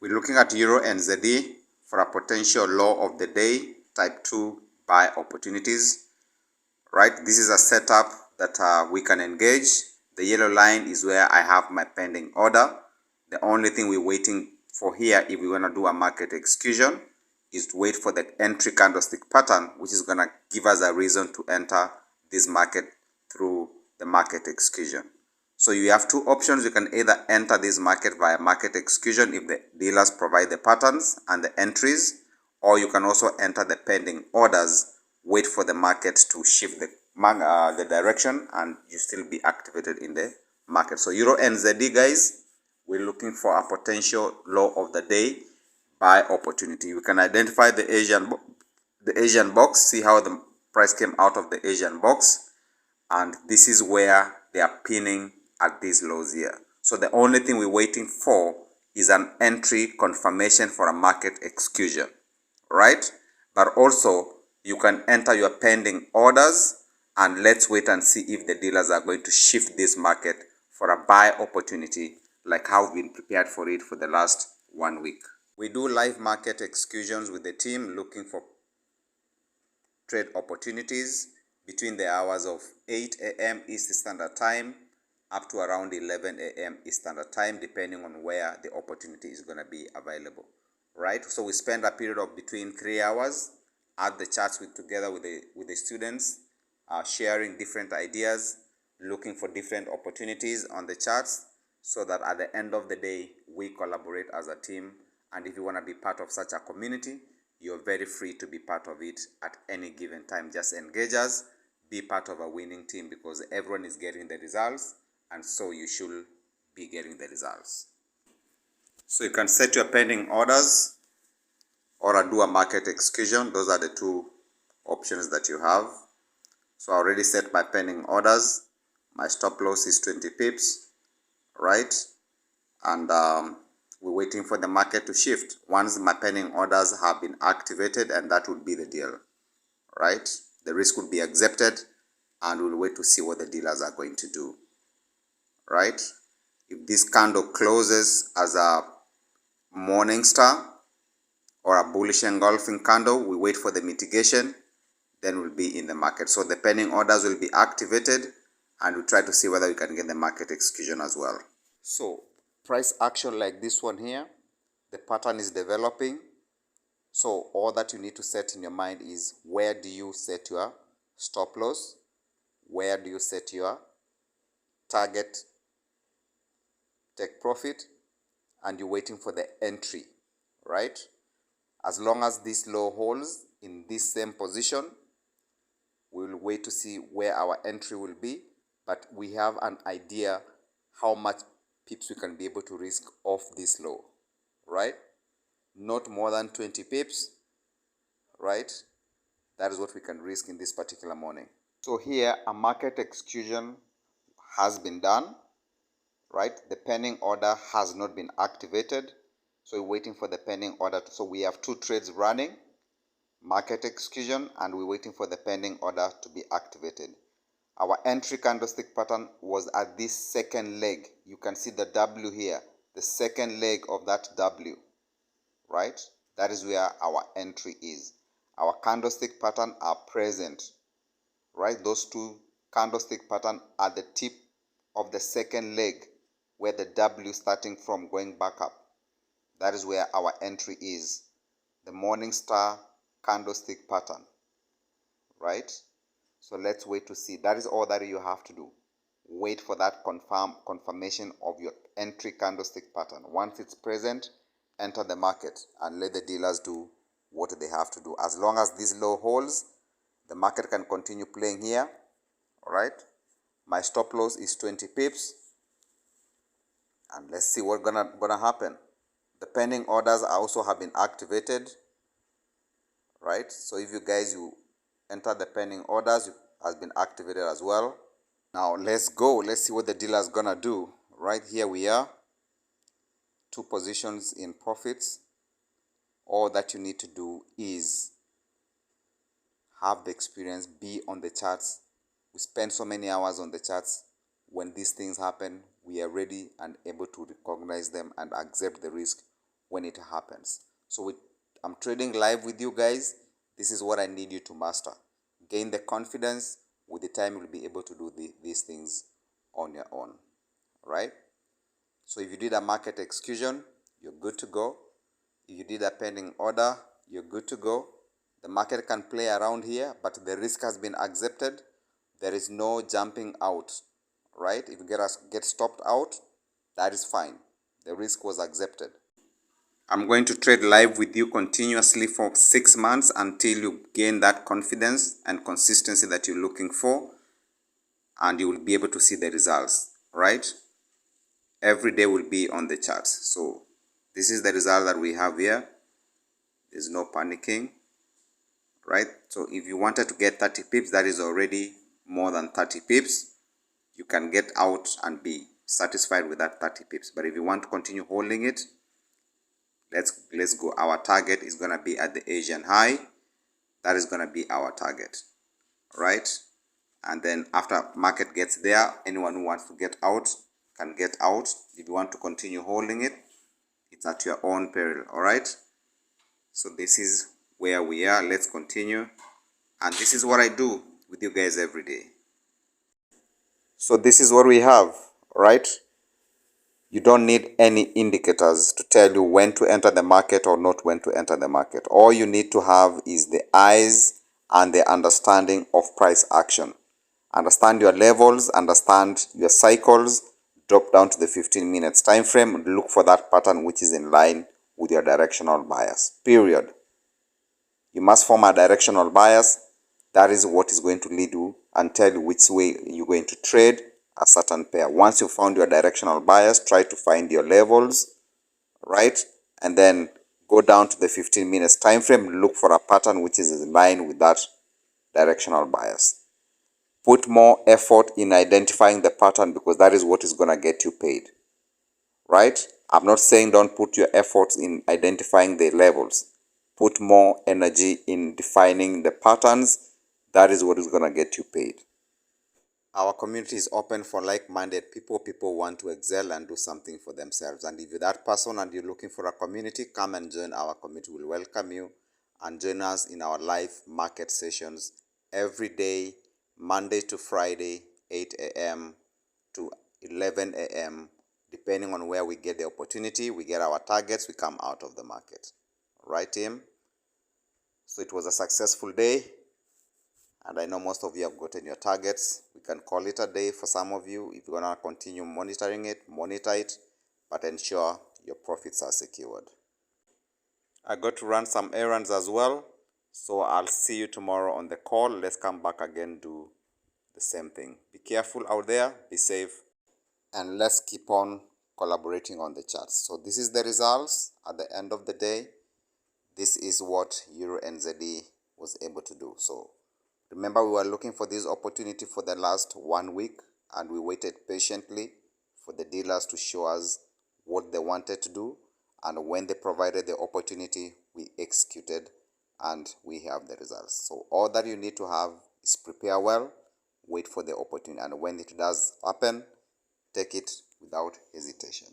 We're looking at Euro and ZD for a potential low of the day, type 2 buy opportunities. Right, this is a setup that we can engage. The yellow line is where I have my pending order. The only thing we're waiting for here, if we want to do a market execution, is to wait for the entry candlestick pattern, which is going to give us a reason to enter this market through the market execution. So you have two options. You can either enter this market via market execution if the dealers provide the patterns and the entries, or you can also enter the pending orders, wait for the market to shift the direction, and you still be activated in the market. So Euro NZD, guys, we're looking for a potential low of the day buy opportunity. We can identify the Asian box, see how the price came out of the Asian box, and this is where they are pinning at these lows here. So the only thing we're waiting for is an entry confirmation for a market execution, right? But also you can enter your pending orders, and let's wait and see if the dealers are going to shift this market for a buy opportunity, like how we've been prepared for it for the last 1 week. We do live market executions with the team, looking for trade opportunities between the hours of 8 a.m. East Standard Time up to around 11 a.m. East Standard Time, depending on where the opportunity is going to be available, right? So we spend a period of between 3 hours at the charts together with the students, sharing different ideas, looking for different opportunities on the charts, so that at the end of the day, we collaborate as a team. And if you want to be part of such a community, you're very free to be part of it at any given time. Just engage us, be part of a winning team, because everyone is getting the results, and so you should be getting the results. So you can set your pending orders or do a market execution. Those are the two options that you have. So I already set my pending orders. My stop loss is 20 pips, right? And we're waiting for the market to shift. Once my pending orders have been activated, and that would be the deal, right? The risk would be accepted, and we'll wait to see what the dealers are going to do, right? If this candle closes as a morning star or a bullish engulfing candle, we wait for the mitigation, then we'll be in the market. So the pending orders will be activated, and we'll try to see whether we can get the market execution as well. So price action like this one here, the pattern is developing. So all that you need to set in your mind is, where do you set your stop loss? Where do you set your target take profit? And you're waiting for the entry, right? As long as this low holds in this same position, we'll wait to see where our entry will be, but we have an idea how much pips we can be able to risk off this low, right? Not more than 20 pips, right? That is what we can risk in this particular morning. So here, a market execution has been done, right? The pending order has not been activated, so we're waiting for the pending order. So we have two trades running, market execution, and we're waiting for the pending order to be activated. Our entry candlestick pattern was at this second leg. You can see the W here, the second leg of that W, right? That is where our entry is. Our candlestick pattern are present, right? Those two candlestick pattern are the tip of the second leg, where the W starting from going back up. That is where our entry is, the morning star candlestick pattern, right? So let's wait to see. That is all that you have to do. Wait for that confirmation of your entry candlestick pattern. Once it's present, enter the market and let the dealers do what they have to do. As long as this low holds, the market can continue playing here. All right, my stop loss is 20 pips, and let's see what's gonna happen. The pending orders also have been activated, right? So if you guys enter the pending orders, it has been activated as well. Now let's go. Let's see what the dealer is gonna do. Right here we are, two positions in profits. All that you need to do is have the experience, be on the charts. We spend so many hours on the charts. When these things happen, we are ready and able to recognize them and accept the risk when it happens. So I'm trading live with you guys. This is what I need you to master. Gain the confidence. With the time, you'll be able to do these things on your own, right? So if you did a market execution, you're good to go. If you did a pending order, you're good to go. The market can play around here, but the risk has been accepted. There is no jumping out, right? If you get stopped out, that is fine. The risk was accepted. I'm going to trade live with you continuously for 6 months until you gain that confidence and consistency that you're looking for, and you will be able to see the results, right? Every day will be on the charts. So this is the result that we have here. There's no panicking, right? So if you wanted to get 30 pips, that is already more than 30 pips. You can get out and be satisfied with that 30 pips. But if you want to continue holding it, let's go. Our target is going to be at the Asian high. That is going to be our target, right? And then after market gets there, anyone who wants to get out can get out. If you want to continue holding it, it's at your own peril, all right? So this is where we are. Let's continue. And this is what I do with you guys every day. So this is what we have, right? You don't need any indicators to tell you when to enter the market or not when to enter the market. All you need to have is the eyes and the understanding of price action. Understand your levels, understand your cycles, drop down to the 15 minutes time frame, look for that pattern which is in line with your directional bias. Period. You must form a directional bias. That is what is going to lead you and tell you which way you're going to trade a certain pair. Once you found your directional bias, try to find your levels, right? And then go down to the 15 minutes time frame, look for a pattern which is in line with that directional bias. Put more effort in identifying the pattern because that is what is going to get you paid, right? I'm not saying don't put your efforts in identifying the levels. Put more energy in defining the patterns. That is what is going to get you paid. Our community is open for like-minded people. People want to excel and do something for themselves. And if you're that person and you're looking for a community, come and join our community. We'll welcome you and join us in our live market sessions every day, Monday to Friday, 8 a.m. to 11 a.m. Depending on where we get the opportunity, we get our targets, we come out of the market. Right, team? So it was a successful day. And I know most of you have gotten your targets. We can call it a day for some of you. If you're going to continue monitoring it, monitor it, but ensure your profits are secured. I got to run some errands as well. So I'll see you tomorrow on the call. Let's come back again, do the same thing. Be careful out there, be safe, and let's keep on collaborating on the charts. So this is the results at the end of the day. This is what Euro NZD was able to do. So remember, we were looking for this opportunity for the last 1 week, and we waited patiently for the dealers to show us what they wanted to do. And when they provided the opportunity, we executed and we have the results. So all that you need to have is prepare well, wait for the opportunity. And when it does happen, take it without hesitation.